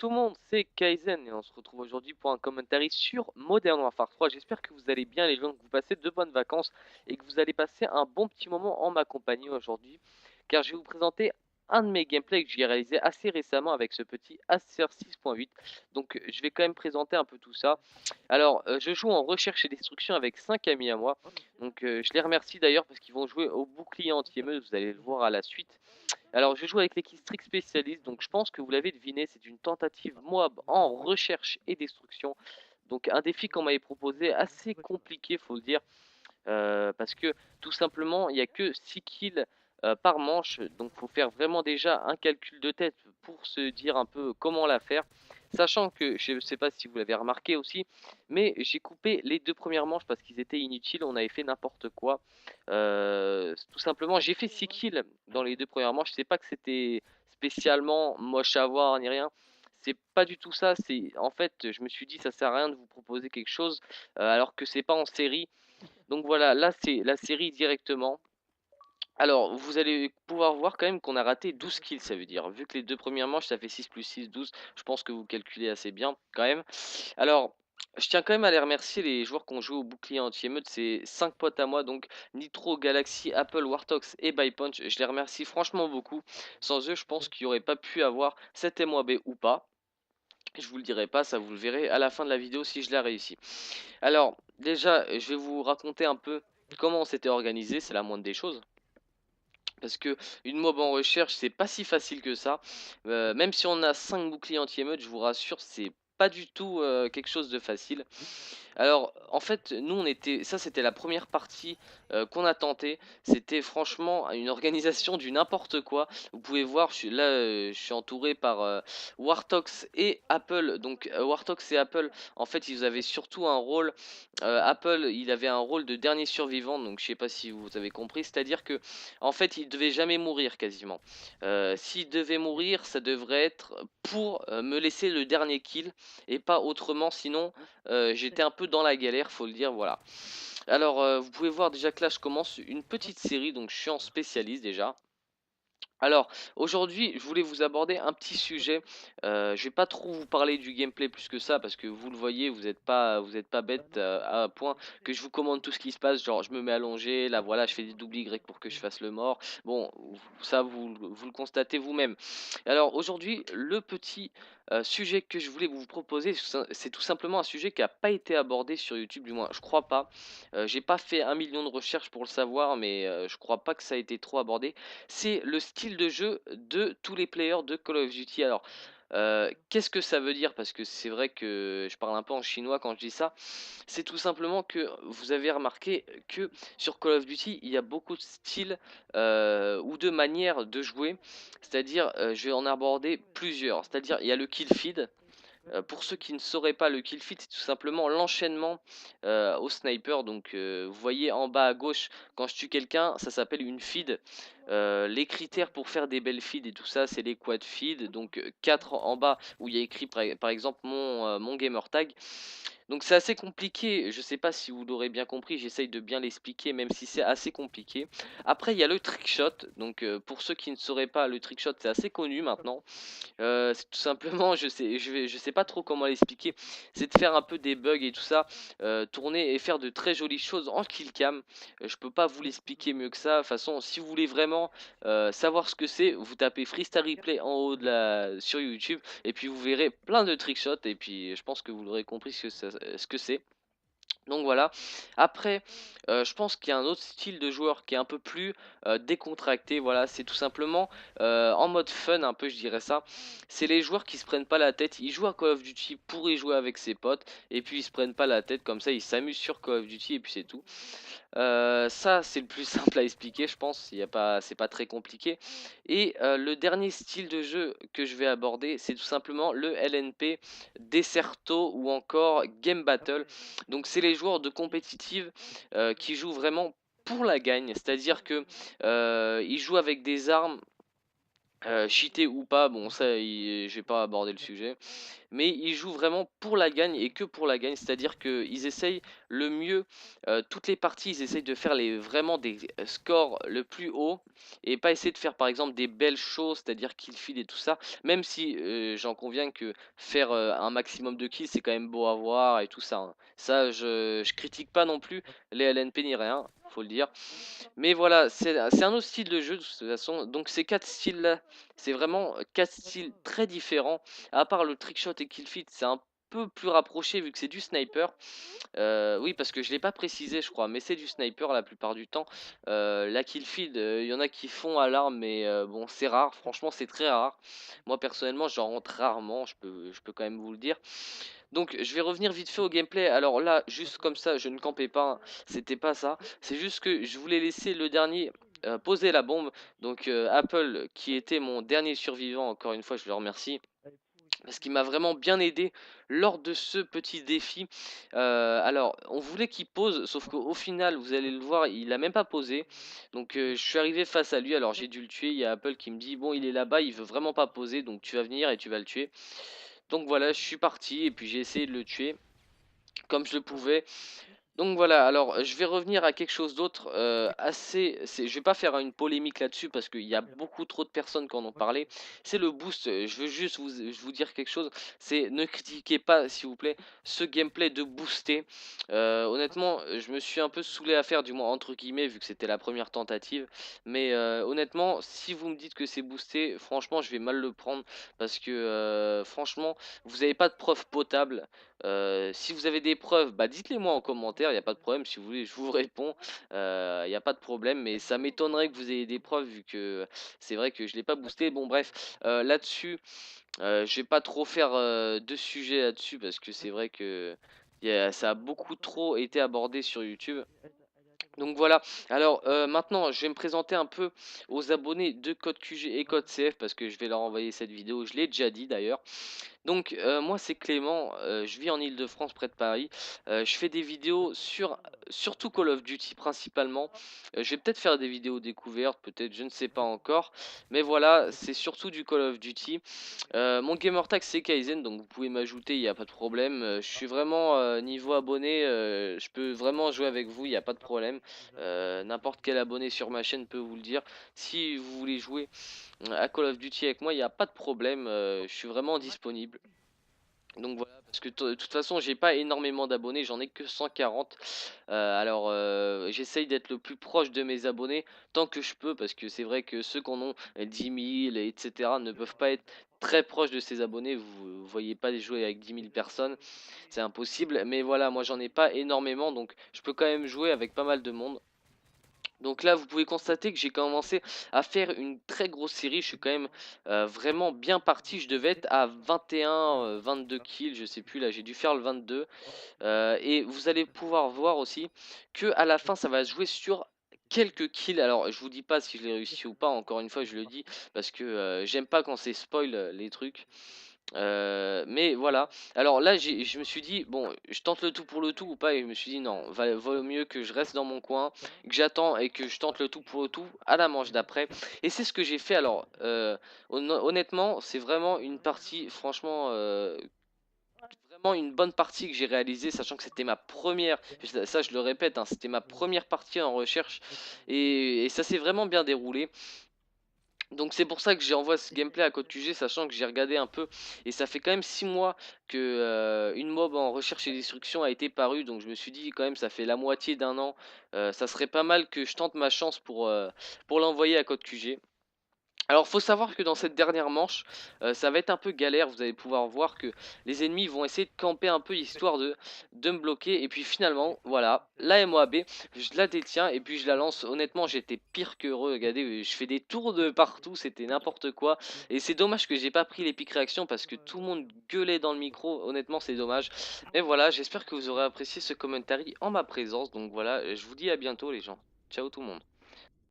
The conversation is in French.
tout le monde, c'est Kaizen et on se retrouve aujourd'hui pour un commentary sur Modern Warfare 3. J'espère que vous allez bien les gens, que vous passez de bonnes vacances et que vous allez passer un bon petit moment en ma compagnie aujourd'hui, car je vais vous présenter un de mes gameplays que j'ai réalisé assez récemment avec ce petit Acer 6.8. Donc je vais quand même présenter un peu tout ça. Alors je joue en recherche et destruction avec 5 amis à moi. Donc je les remercie d'ailleurs parce qu'ils vont jouer au bouclier anti-émeute, vous allez le voir à la suite. Alors, je joue avec l'équipe Strict Specialist, donc je pense que vous l'avez deviné, c'est une tentative Moab en recherche et destruction. Donc, un défi qu'on m'avait proposé assez compliqué, faut le dire, parce que tout simplement, il n'y a que 6 kills par manche, donc il faut faire vraiment déjà un calcul de tête pour se dire un peu comment la faire. Sachant que, je ne sais pas si vous l'avez remarqué aussi, mais j'ai coupé les 2 premières manches parce qu'ils étaient inutiles, on avait fait n'importe quoi. Tout simplement, j'ai fait 6 kills dans les 2 premières manches, c'est pas que c'était spécialement moche à voir ni rien. C'est pas du tout ça, c'est en fait, je me suis dit ça sert à rien de vous proposer quelque chose alors que c'est pas en série. Donc voilà, là c'est la série directement. Alors, vous allez pouvoir voir quand même qu'on a raté 12 kills, ça veut dire. Vu que les 2 premières manches, ça fait 6 plus 6, 12. Je pense que vous calculez assez bien, quand même. Alors, je tiens quand même à les remercier, les joueurs qui ont joué au bouclier anti-émeute. C'est 5 potes à moi, donc Nitro, Galaxy, Apple, Wartox et Bypunch. Je les remercie franchement beaucoup. Sans eux, je pense qu'il n'y aurait pas pu avoir cet MOAB ou pas. Je vous le dirai pas, ça vous le verrez à la fin de la vidéo si je l'ai réussi. Alors, déjà, je vais vous raconter un peu comment on s'était organisé, c'est la moindre des choses. Parce que une mob en recherche, c'est pas si facile que ça. Même si on a 5 boucliers anti-émeute, je vous rassure, c'est pas du tout quelque chose de facile. Alors, en fait, nous, c'était la première partie qu'on a tenté. C'était franchement une organisation du n'importe quoi. Vous pouvez voir, je suis entouré par Wartox et Apple. Donc, Wartox et Apple, en fait, ils avaient surtout un rôle. Apple, il avait un rôle de dernier survivant. Donc, je sais pas si vous avez compris. C'est-à-dire que, en fait, il devait jamais mourir quasiment. S'il devait mourir, ça devrait être pour me laisser le dernier kill et pas autrement. Sinon, j'étais un peu dans la galère, faut le dire, voilà. Alors, vous pouvez voir déjà que là, je commence une petite série, donc je suis en spécialiste déjà. Alors, aujourd'hui, je voulais vous aborder un petit sujet. Je vais pas trop vous parler du gameplay plus que ça, parce que vous le voyez, vous êtes pas bête à un point que je vous commande tout ce qui se passe. Genre, je me mets allongé, là, voilà, je fais des doubles Y pour que je fasse le mort. Bon, ça, vous le constatez vous-même. Alors, aujourd'hui, le petit sujet que je voulais vous proposer, c'est tout simplement un sujet qui n'a pas été abordé sur YouTube, du moins, je crois pas. J'ai pas fait 1 million de recherches pour le savoir, mais je crois pas que ça a été trop abordé. C'est le style de jeu de tous les players de Call of Duty. Alors, qu'est-ce que ça veut dire? Parce que c'est vrai que je parle un peu en chinois quand je dis ça. C'est tout simplement que vous avez remarqué que sur Call of Duty, il y a beaucoup de styles ou de manières de jouer. C'est-à-dire, je vais en aborder plusieurs. C'est-à-dire, il y a le kill feed. Pour ceux qui ne sauraient pas, le kill feed, c'est tout simplement l'enchaînement au sniper. Donc, vous voyez en bas à gauche, quand je tue quelqu'un, ça s'appelle une feed. Les critères pour faire des belles feeds et tout ça, c'est les quad feed. Donc, 4 en bas où il y a écrit par exemple mon gamer tag. Donc c'est assez compliqué, je sais pas si vous l'aurez bien compris, j'essaye de bien l'expliquer même si c'est assez compliqué. Après il y a le trickshot, donc pour ceux qui ne sauraient pas, le trickshot c'est assez connu maintenant. C'est tout simplement, je sais pas trop comment l'expliquer, c'est de faire un peu des bugs et tout ça, tourner et faire de très jolies choses en killcam. Je peux pas vous l'expliquer mieux que ça. De toute façon, si vous voulez vraiment savoir ce que c'est, vous tapez Freestyle Replay en haut sur YouTube et puis vous verrez plein de trickshots et puis je pense que vous l'aurez compris ce que c'est. Donc voilà. Après, je pense qu'il y a un autre style de joueur qui est un peu plus décontracté. Voilà, c'est tout simplement en mode fun, un peu, je dirais ça. C'est les joueurs qui se prennent pas la tête. Ils jouent à Call of Duty pour y jouer avec ses potes, et puis ils se prennent pas la tête comme ça. Ils s'amusent sur Call of Duty et puis c'est tout. Ça, c'est le plus simple à expliquer, je pense. C'est pas très compliqué. Et le dernier style de jeu que je vais aborder, c'est tout simplement le LNP, Deserto ou encore Game Battle. Donc, c'est les joueurs de compétitive qui jouent vraiment pour la gagne, c'est-à-dire que ils jouent avec des armes Cheaté ou pas, bon ça je vais pas aborder le sujet. Mais ils jouent vraiment pour la gagne et que pour la gagne. C'est-à-dire qu'ils essayent le mieux, toutes les parties, ils essayent de faire vraiment des scores le plus haut et pas essayer de faire par exemple des belles choses, c'est-à-dire kill feed et tout ça. Même si j'en conviens que faire un maximum de kills, c'est quand même beau à voir et tout ça, hein. Ça, je critique pas non plus les LNP ni rien, faut le dire. Mais voilà, c'est un autre style de jeu de toute façon. Donc ces quatre styles-là, c'est vraiment quatre styles très différents. À part le trickshot et kill feed, c'est un peu plus rapproché vu que c'est du sniper. Oui, parce que je l'ai pas précisé, je crois, mais c'est du sniper la plupart du temps. La kill feed, il y en a qui font à l'arme, mais bon, c'est rare. Franchement, c'est très rare. Moi personnellement, j'en rentre rarement. Je peux quand même vous le dire. Donc, je vais revenir vite fait au gameplay. Alors là, juste comme ça, je ne campais pas, hein. C'était pas ça. C'est juste que je voulais laisser le dernier poser la bombe. Donc, Apple, qui était mon dernier survivant, encore une fois, je le remercie. Parce qu'il m'a vraiment bien aidé lors de ce petit défi. Alors, on voulait qu'il pose, sauf qu'au final, vous allez le voir, il a même pas posé. Donc, je suis arrivé face à lui, alors j'ai dû le tuer. Il y a Apple qui me dit, bon, il est là-bas, il veut vraiment pas poser, donc tu vas venir et tu vas le tuer. Donc voilà, je suis parti et puis j'ai essayé de le tuer comme je le pouvais. Donc voilà, alors je vais revenir à quelque chose d'autre je vais pas faire une polémique là-dessus parce qu'il y a beaucoup trop de personnes qui en ont parlé. C'est le boost. Je veux juste vous dire quelque chose. C'est ne critiquez pas, s'il vous plaît, ce gameplay de booster. Honnêtement, je me suis un peu saoulé à faire, du moins entre guillemets, vu que c'était la première tentative. Mais honnêtement, si vous me dites que c'est boosté, franchement, je vais mal le prendre parce que franchement, vous n'avez pas de preuves potables. Si vous avez des preuves, bah dites-les moi en commentaire, il n'y a pas de problème, si vous voulez je vous réponds, il n'y a pas de problème, mais ça m'étonnerait que vous ayez des preuves vu que c'est vrai que je ne l'ai pas boosté. Bon bref, là-dessus, je vais pas trop faire de sujet là-dessus parce que c'est vrai que ça a beaucoup trop été abordé sur YouTube. Donc voilà, alors maintenant je vais me présenter un peu aux abonnés de Code QG et Code CF parce que je vais leur envoyer cette vidéo, je l'ai déjà dit d'ailleurs. Donc moi c'est Clément, je vis en Île-de-France près de Paris. Je fais des vidéos surtout Call of Duty principalement. Je vais peut-être faire des vidéos découvertes, peut-être, je ne sais pas encore. Mais voilà, c'est surtout du Call of Duty. Mon gamer tag c'est Kaizen, donc vous pouvez m'ajouter, il n'y a pas de problème. Je suis vraiment niveau abonné, je peux vraiment jouer avec vous, il n'y a pas de problème. N'importe quel abonné sur ma chaîne peut vous le dire. Si vous voulez jouer à Call of Duty avec moi, il n'y a pas de problème, je suis vraiment disponible. Donc voilà, parce que de toute façon, j'ai pas énormément d'abonnés, j'en ai que 140. Alors, j'essaye d'être le plus proche de mes abonnés tant que je peux, parce que c'est vrai que ceux qui en ont 10 000, etc., ne peuvent pas être très proches de ses abonnés. Vous voyez pas jouer avec 10 000 personnes, c'est impossible. Mais voilà, moi j'en ai pas énormément, donc je peux quand même jouer avec pas mal de monde. Donc là, vous pouvez constater que j'ai commencé à faire une très grosse série. Je suis quand même vraiment bien parti. Je devais être à 21, 22 kills, je sais plus. Là, j'ai dû faire le 22. Et vous allez pouvoir voir aussi que à la fin, ça va se jouer sur quelques kills. Alors, je vous dis pas si je l'ai réussi ou pas. Encore une fois, je le dis parce que j'aime pas quand c'est spoil les trucs. Mais voilà. Alors là, je me suis dit, bon, je tente le tout pour le tout ou pas? Et je me suis dit, non, vaut mieux que je reste dans mon coin, que j'attends et que je tente le tout pour le tout à la manche d'après. Et c'est ce que j'ai fait. Alors, honnêtement, c'est vraiment une partie, franchement, vraiment une bonne partie que j'ai réalisée, sachant que c'était ma première, ça je le répète, hein, c'était ma première partie en recherche. Et ça s'est vraiment bien déroulé. Donc c'est pour ça que j'envoie ce gameplay à Code QG, sachant que j'ai regardé un peu et ça fait quand même 6 mois que une mob en recherche et destruction a été parue, donc je me suis dit quand même ça fait la moitié d'un an, ça serait pas mal que je tente ma chance pour l'envoyer à Code QG. Alors faut savoir que dans cette dernière manche, ça va être un peu galère, vous allez pouvoir voir que les ennemis vont essayer de camper un peu histoire de me bloquer. Et puis finalement, voilà, la MOAB, je la détiens et puis je la lance. Honnêtement, j'étais pire qu'heureux, regardez, je fais des tours de partout, c'était n'importe quoi. Et c'est dommage que j'ai pas pris l'épic réaction parce que tout le monde gueulait dans le micro, honnêtement c'est dommage. Mais voilà, j'espère que vous aurez apprécié ce commentary en ma présence, donc voilà, je vous dis à bientôt les gens. Ciao tout le monde.